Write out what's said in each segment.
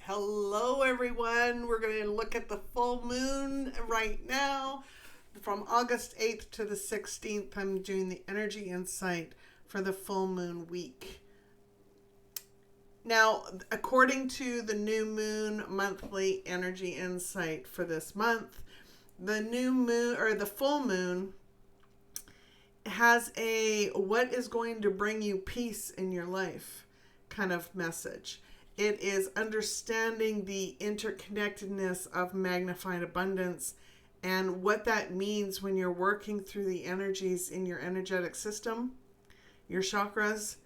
Hello, everyone. We're going to look at the full moon right now from August 8th to the 16th. I'm doing the energy insight for the full moon week. Now, according to the new moon monthly energy insight for this month, the new moon or the full moon has a what is going to bring you peace in your life kind of message. It is understanding the interconnectedness of magnified abundance and what that means when you're working through the energies in your energetic system, your chakras,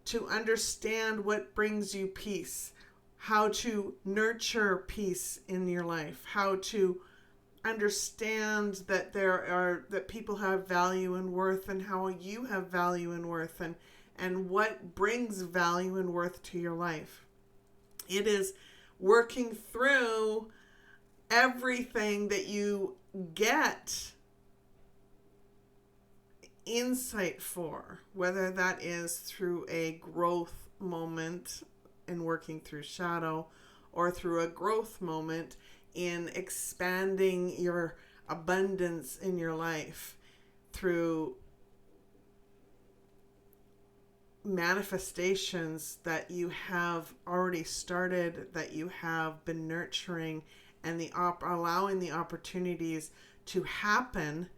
to understand what brings you peace, how to nurture peace in your life, how to understand that that people have value and worth, and how you have value and worth, and what brings value and worth to your life. It is working through everything that you get insight for, whether that is through a growth moment in working through shadow, or through a growth moment in expanding your abundance in your life through manifestations that you have already started, that you have been nurturing, and allowing the opportunities to happen,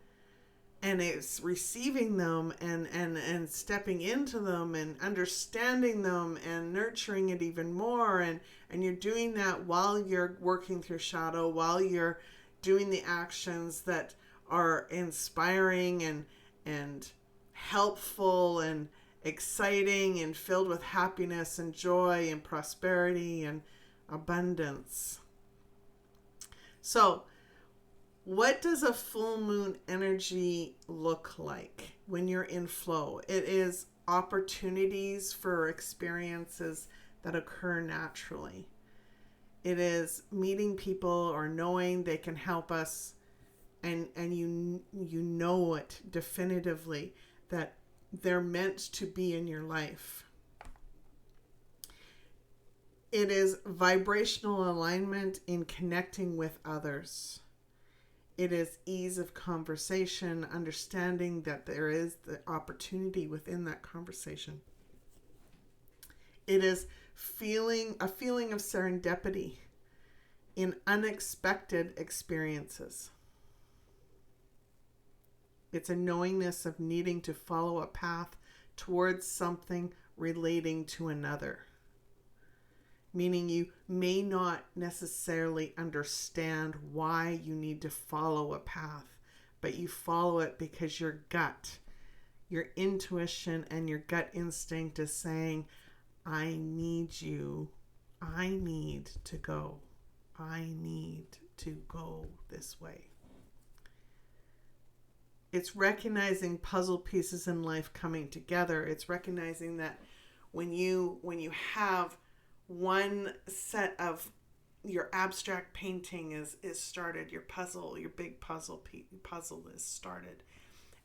and it's receiving them and stepping into them and understanding them and nurturing it even more, and you're doing that while you're working through shadow, while you're doing the actions that are inspiring and helpful and exciting and filled with happiness and joy and prosperity and abundance. So, what does a full moon energy look like when you're in flow? It is opportunities for experiences that occur naturally. It is meeting people or knowing they can help us, and you know it definitively that they're meant to be in your life. It is vibrational alignment in connecting with others. It is ease of conversation, understanding that there is the opportunity within that conversation. It is a feeling of serendipity in unexpected experiences. It's a knowingness of needing to follow a path towards something relating to another. Meaning you may not necessarily understand why you need to follow a path, but you follow it because your gut, your intuition and your gut instinct is saying, I need to go. I need to go this way. It's recognizing puzzle pieces in life coming together. It's recognizing that when you have one set of your abstract painting is started, your big puzzle is started,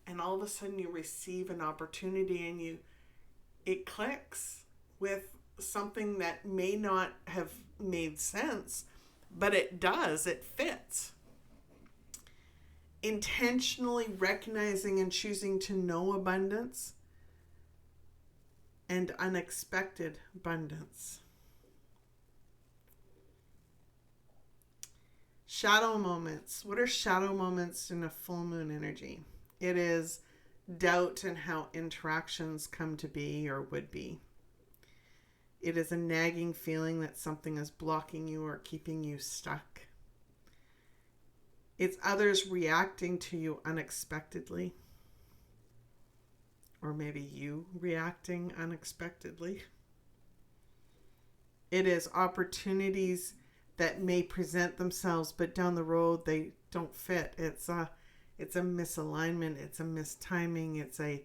and all of a sudden you receive an opportunity and it clicks with something that may not have made sense, but it does, it fits. Intentionally recognizing and choosing to know abundance and unexpected abundance. Shadow moments. What are shadow moments in a full moon energy? It is doubt in how interactions come to be or would be. It is a nagging feeling that something is blocking you or keeping you stuck. It's others reacting to you unexpectedly. Or maybe you reacting unexpectedly. It is opportunities that may present themselves, but down the road they don't fit. It's a misalignment. It's a mistiming. It's a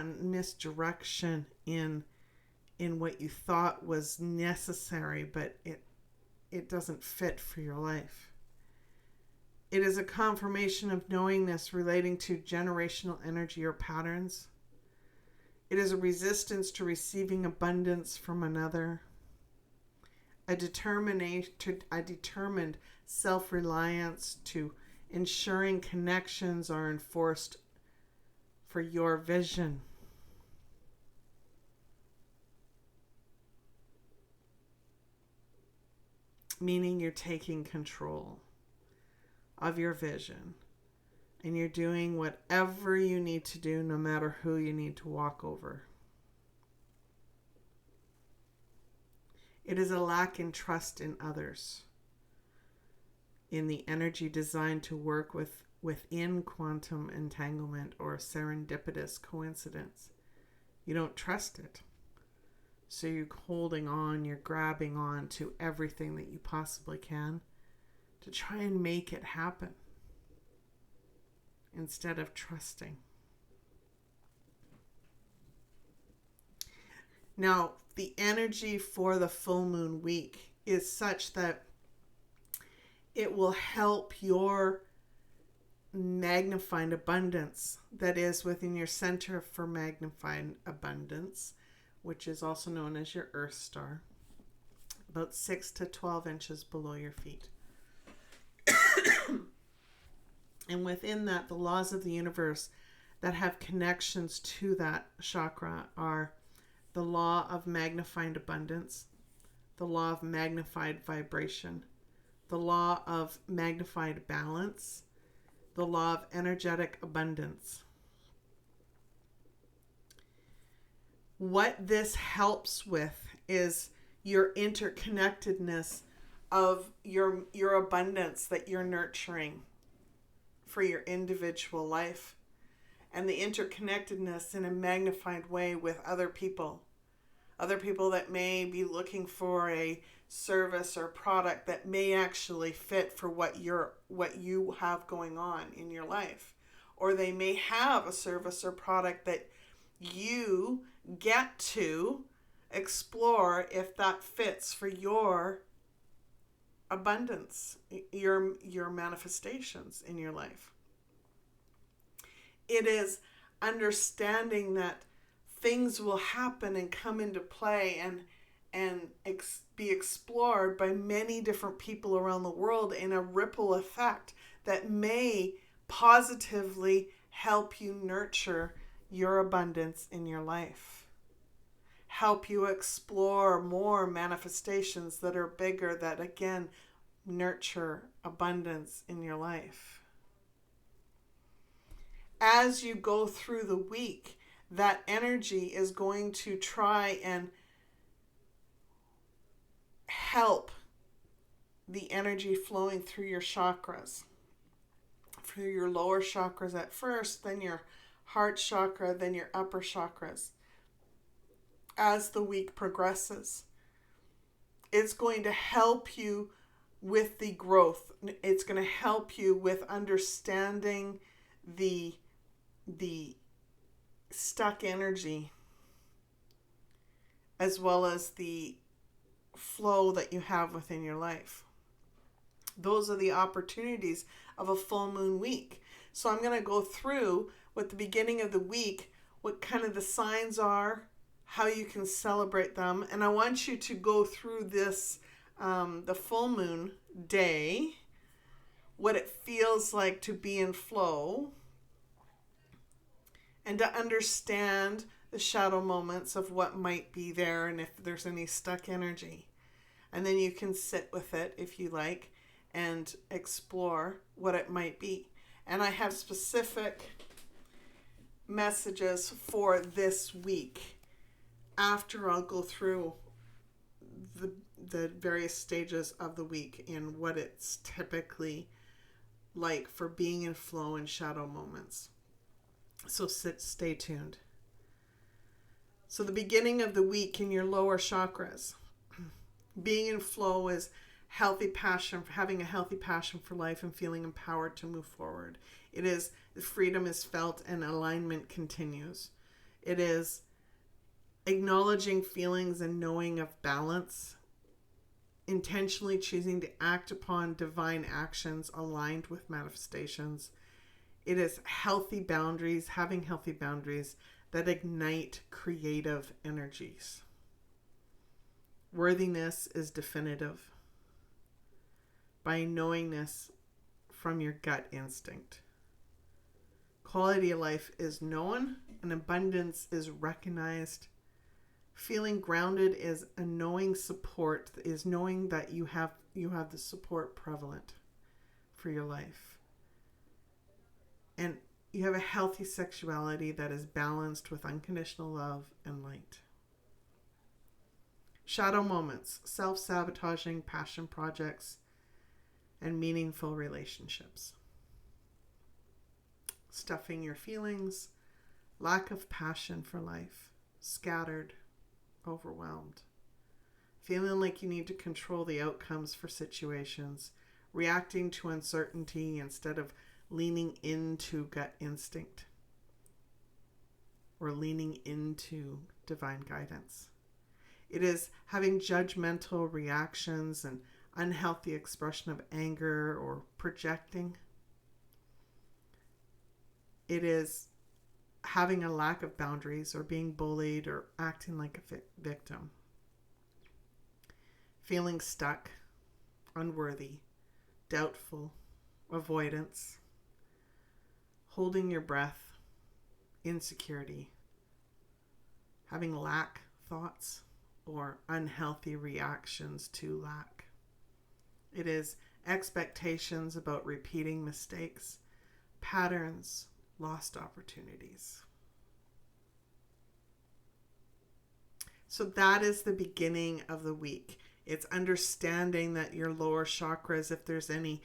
misdirection in what you thought was necessary, but it doesn't fit for your life. It is a confirmation of knowingness relating to generational energy or patterns. It is a resistance to receiving abundance from another. a determined self-reliance to ensuring connections are enforced for your vision. Meaning you're taking control of your vision and you're doing whatever you need to do, no matter who you need to walk over. It is a lack in trust in others, in the energy designed to work within quantum entanglement or serendipitous coincidence. You don't trust it. So you're holding on, you're grabbing on to everything that you possibly can to try and make it happen instead of trusting. Now, the energy for the full moon week is such that it will help your magnified abundance that is within your center for magnified abundance, which is also known as your Earth Star, about 6 to 12 inches below your feet. And within that, the laws of the universe that have connections to that chakra are the law of magnified abundance, the law of magnified vibration, the law of magnified balance, the law of energetic abundance. What this helps with is your interconnectedness of your abundance that you're nurturing for your individual life, and the interconnectedness in a magnified way with other people that may be looking for a service or product that may actually fit for what you have going on in your life, or they may have a service or product that you get to explore if that fits for your abundance, your manifestations in your life. It is understanding that things will happen and come into play and be explored by many different people around the world in a ripple effect that may positively help you nurture your abundance in your life. Help you explore more manifestations that are bigger, that again nurture abundance in your life. As you go through the week, that energy is going to try and help the energy flowing through your chakras. Through your lower chakras at first, then your heart chakra, then your upper chakras. As the week progresses, it's going to help you with the growth. It's going to help you with understanding the stuck energy, as well as the flow that you have within your life. Those are the opportunities of a full moon week. So I'm going to go through with the beginning of the week, what kind of the signs are, how you can celebrate them. And I want you to go through this, the full moon day, what it feels like to be in flow, and to understand the shadow moments of what might be there and if there's any stuck energy. And then you can sit with it if you like and explore what it might be. And I have specific messages for this week after I'll go through the various stages of the week and what it's typically like for being in flow and shadow moments. So stay tuned. So the beginning of the week in your lower chakras, being in flow is healthy passion, having a healthy passion for life and feeling empowered to move forward. It is freedom is felt and alignment continues. It is acknowledging feelings and knowing of balance, intentionally choosing to act upon divine actions aligned with manifestations. It is healthy boundaries, having healthy boundaries that ignite creative energies. Worthiness is definitive by knowing this from your gut instinct. Quality of life is known and abundance is recognized. Feeling grounded is a knowing support, is knowing that you have the support prevalent for your life. And you have a healthy sexuality that is balanced with unconditional love and light. Shadow moments, self-sabotaging passion projects, and meaningful relationships. Stuffing your feelings, lack of passion for life, scattered, overwhelmed. Feeling like you need to control the outcomes for situations, reacting to uncertainty instead of leaning into gut instinct or leaning into divine guidance. It is having judgmental reactions and unhealthy expression of anger or projecting. It is having a lack of boundaries or being bullied or acting like a victim. Feeling stuck, unworthy, doubtful, avoidance, holding your breath, insecurity, having lack thoughts or unhealthy reactions to lack. It is expectations about repeating mistakes, patterns, lost opportunities. So that is the beginning of the week. It's understanding that your lower chakras, if there's any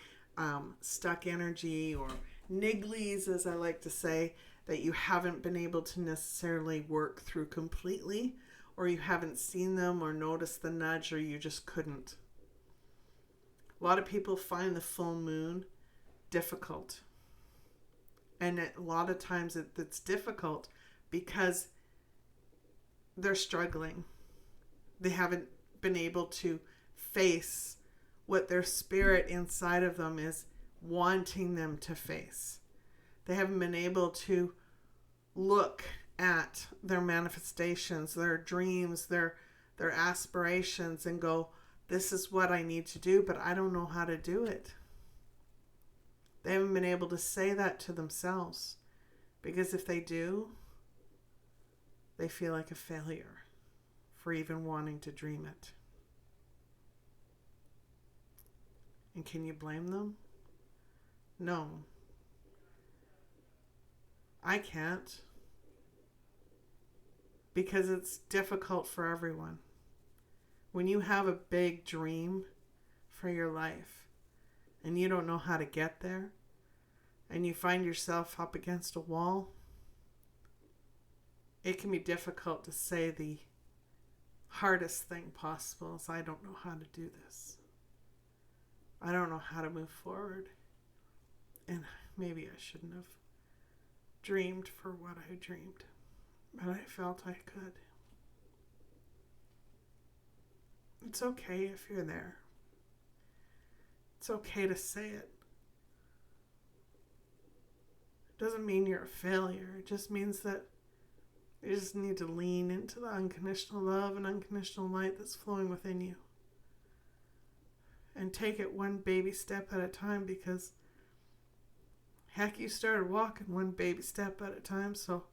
stuck energy or nigglies, as I like to say, that you haven't been able to necessarily work through completely, or you haven't seen them or noticed the nudge, or you just couldn't. A lot of people find the full moon difficult. And a lot of times it's difficult because they're struggling. They haven't been able to face what their spirit inside of them is wanting them to face. They haven't been able to look at their manifestations, their dreams, their aspirations and go, this is what I need to do, but I don't know how to do it. They haven't been able to say that to themselves, because if they do, they feel like a failure for even wanting to dream it. And can you blame them? No. I can't. Because it's difficult for everyone. When you have a big dream for your life and you don't know how to get there and you find yourself up against a wall, it can be difficult to say the hardest thing possible is, I don't know how to do this. I don't know how to move forward. And maybe I shouldn't have dreamed for what I dreamed, but I felt I could. It's okay if you're there. It's okay to say it. It doesn't mean you're a failure. It just means that you just need to lean into the unconditional love and unconditional light that's flowing within you. And take it one baby step at a time, because heck, you started walking one baby step at a time, so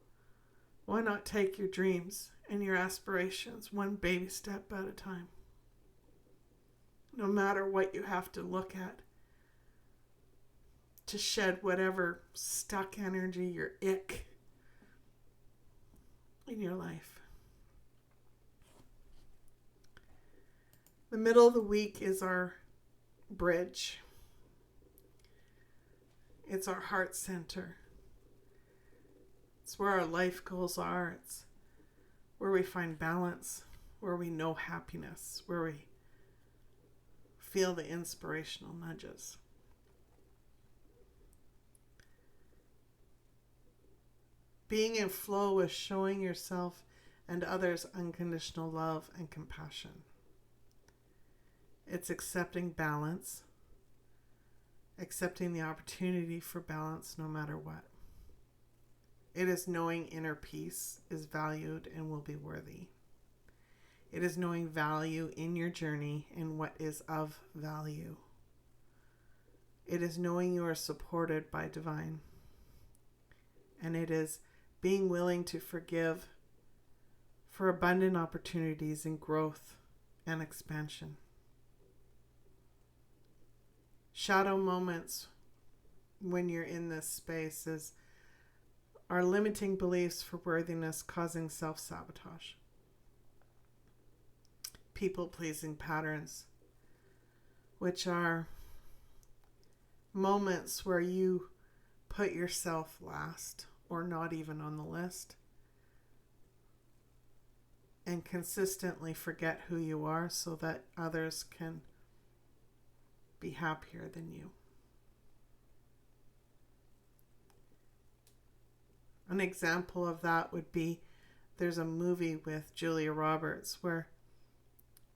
why not take your dreams and your aspirations one baby step at a time? No matter what you have to look at to shed whatever stuck energy, your ick in your life. The middle of the week is our bridge. It's our heart center. It's where our life goals are. It's where we find balance, where we know happiness, where we feel the inspirational nudges. Being in flow is showing yourself and others unconditional love and compassion. It's accepting balance, accepting the opportunity for balance no matter what. It is knowing inner peace is valued and will be worthy. It is knowing value in your journey and what is of value. It is knowing you are supported by divine. And it is being willing to forgive for abundant opportunities in growth and expansion. Shadow moments when you're in this space are limiting beliefs for worthiness causing self-sabotage. People-pleasing patterns, which are moments where you put yourself last or not even on the list and consistently forget who you are so that others can be happier than you. An example of that would be, there's a movie with Julia Roberts where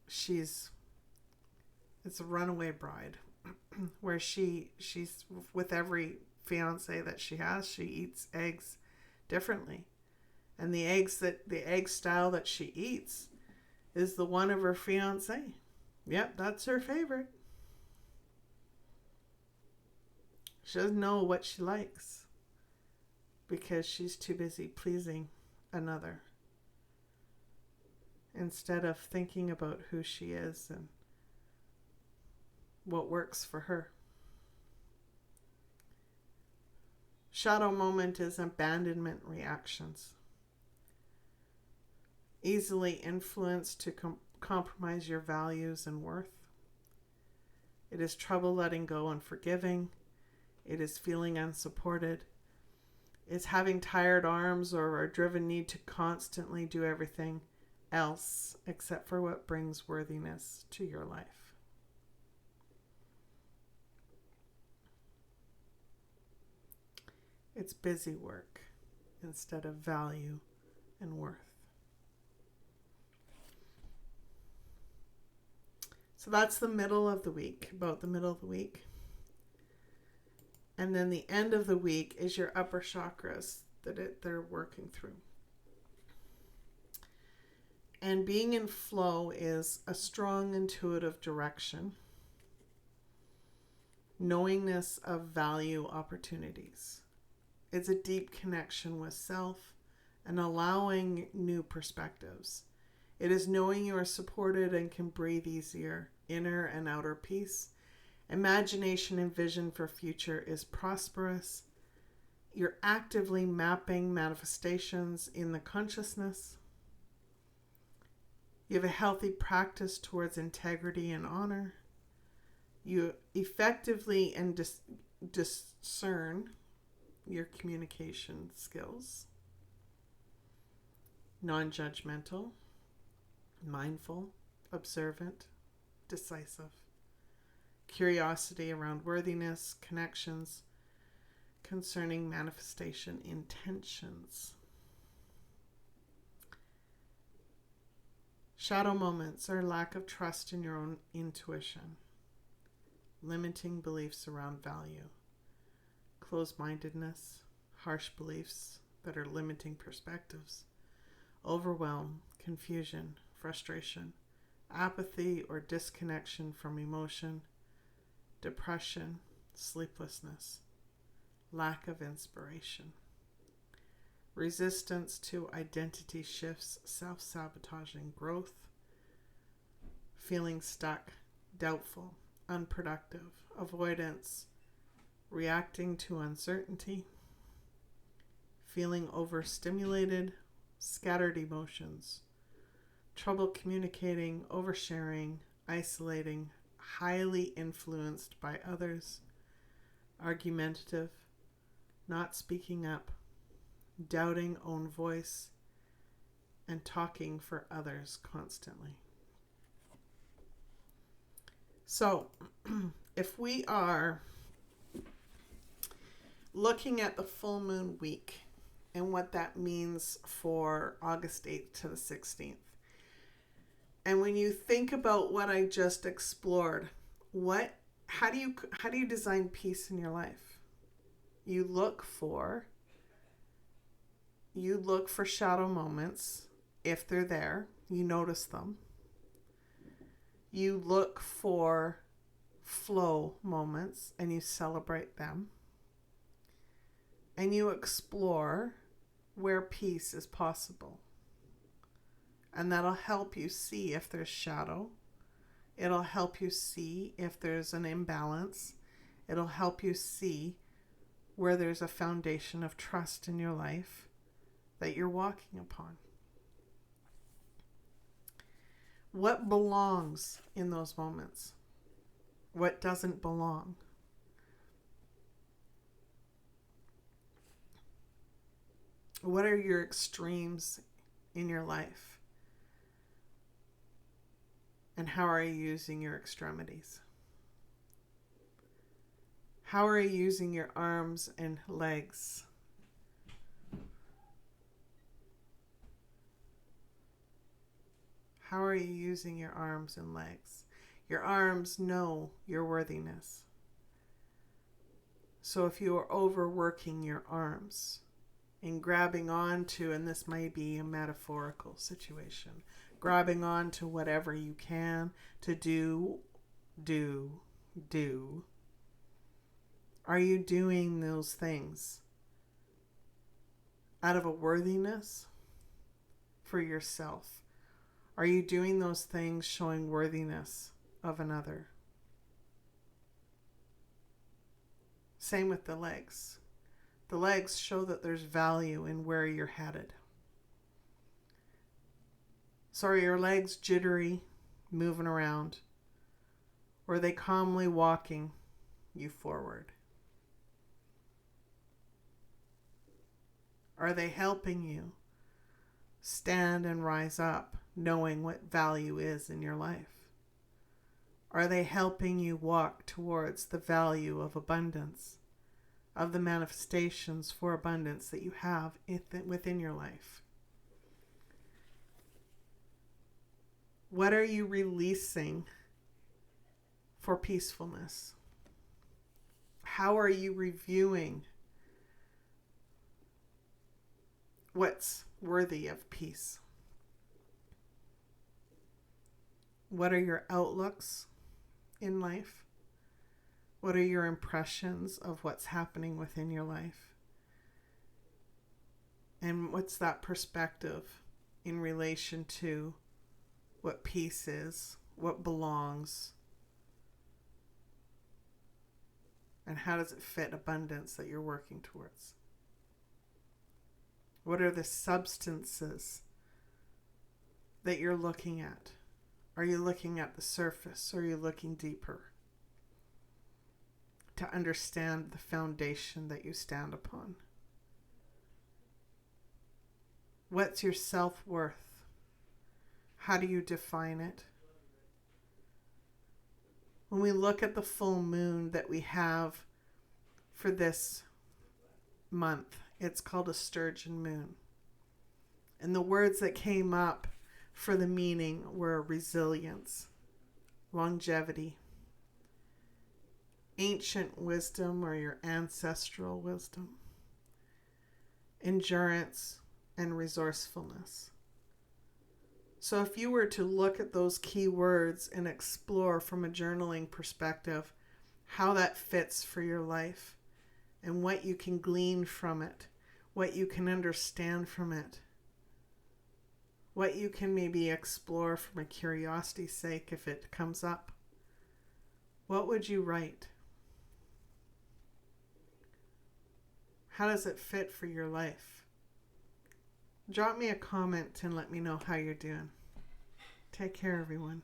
it's a runaway bride, where she's with every fiance that she has, she eats eggs differently. And the egg style that she eats is the one of her fiance. Yep, that's her favorite. She doesn't know what she likes because she's too busy pleasing another instead of thinking about who she is and what works for her. Shadow moment is abandonment reactions. Easily influenced to compromise your values and worth. It is trouble letting go and forgiving. It is feeling unsupported. It's having tired arms or a driven need to constantly do everything else except for what brings worthiness to your life. It's busy work instead of value and worth. So that's the middle of the week, about the middle of the week. And then the end of the week is your upper chakras that they're working through. And being in flow is a strong intuitive direction, knowingness of value opportunities. It's a deep connection with self and allowing new perspectives. It is knowing you are supported and can breathe easier, inner and outer peace. Imagination and vision for future is prosperous. You're actively mapping manifestations in the consciousness. You have a healthy practice towards integrity and honor. You effectively and discern your communication skills. Non-judgmental, mindful, observant, decisive. Curiosity around worthiness, connections, concerning manifestation intentions. Shadow moments are lack of trust in your own intuition, limiting beliefs around value, closed-mindedness, harsh beliefs that are limiting perspectives, overwhelm, confusion, frustration, apathy or disconnection from emotion, depression, sleeplessness, lack of inspiration, resistance to identity shifts, self-sabotaging growth, feeling stuck, doubtful, unproductive, avoidance, reacting to uncertainty, feeling overstimulated, scattered emotions, trouble communicating, oversharing, isolating, highly influenced by others, argumentative, not speaking up, doubting own voice, and talking for others constantly. So, if we are looking at the full moon week and what that means for August 8th to the 16th, and when you think about what I just explored, how do you design peace in your life? You look for shadow moments. If they're there, you notice them. You look for flow moments and you celebrate them. And you explore where peace is possible. And that'll help you see if there's shadow. It'll help you see if there's an imbalance. It'll help you see where there's a foundation of trust in your life that you're walking upon. What belongs in those moments? What doesn't belong? What are your extremes in your life? And how are you using your extremities? How are you using your arms and legs? How are you using your arms and legs? Your arms know your worthiness. So if you are overworking your arms and grabbing onto, and this may be a metaphorical situation, grabbing onto whatever you can to do. Are you doing those things out of a worthiness for yourself? Are you doing those things showing worthiness of another? Same with the legs. The legs show that there's value in where you're headed. So are your legs jittery, moving around? Or are they calmly walking you forward? Are they helping you stand and rise up, knowing what value is in your life? Are they helping you walk towards the value of abundance, of the manifestations for abundance that you have within your life? What are you releasing for peacefulness? How are you reviewing what's worthy of peace? What are your outlooks in life? What are your impressions of what's happening within your life? And what's that perspective in relation to what peace is, what belongs, and how does it fit abundance that you're working towards? What are the substances that you're looking at? Are you looking at the surface, or are you looking deeper to understand the foundation that you stand upon? What's your self-worth? How do you define it? When we look at the full moon that we have for this month, it's called a sturgeon moon. And the words that came up for the meaning were resilience, longevity, ancient wisdom or your ancestral wisdom, endurance, and resourcefulness. So if you were to look at those key words and explore from a journaling perspective how that fits for your life and what you can glean from it, what you can understand from it, what you can maybe explore from a curiosity's sake if it comes up, what would you write? How does it fit for your life? Drop me a comment and let me know how you're doing. Take care, everyone.